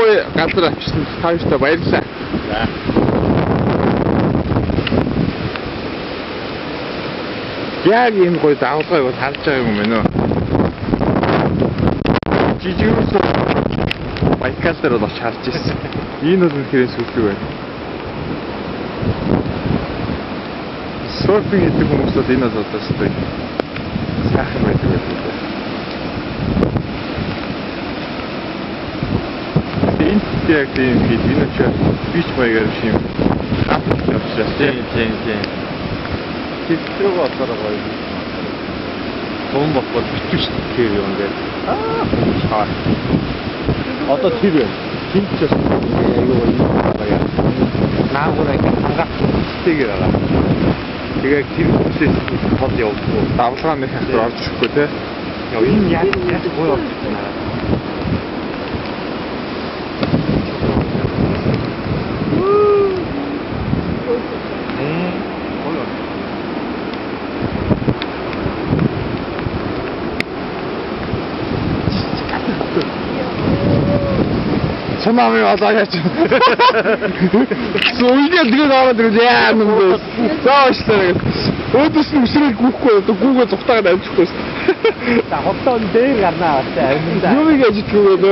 гоё газар авчирсан та бүхэнд баярлалаа. За. Яг энэ гоё давлгайг бол харж байгаа юм байна уу? Жижигээс Байкал дээр бол очиж харж ирсэн. Энэ бол үнэхээр сүлэг байна. Серфинг хийдэг хүмүүс бол энэ бол одоо өстой сайхан байдаг байх. Энэ яг тийм бид энэ ч бич маягаар шиг хат явчихсан. Тийм. Тэтгэрэг болоор гоё. Том бодлоо битвч тэр юм дээр. Аа. Одоо тэр байна. Хинчээс аюу гоё. Наагуураа хангаах тэгээр байгаа. Тэгээд тэр хүмүүсээс тод явуулсан. Давлгааны хахад орж ирэхгүй те. Яа энэ яг гоё орж ирсэн. Чамаа одоо яач. Сүүгээд тэгээд ороод ирвэл яа юм бэ? Заашлаа. Өөдөөс нь өсрөөл гүхгүй одоо гүүгээ зүхтагаад амжихгүй шүү. За хотон дээр гарнаа басаа. Юу гэж хэлэх вэ?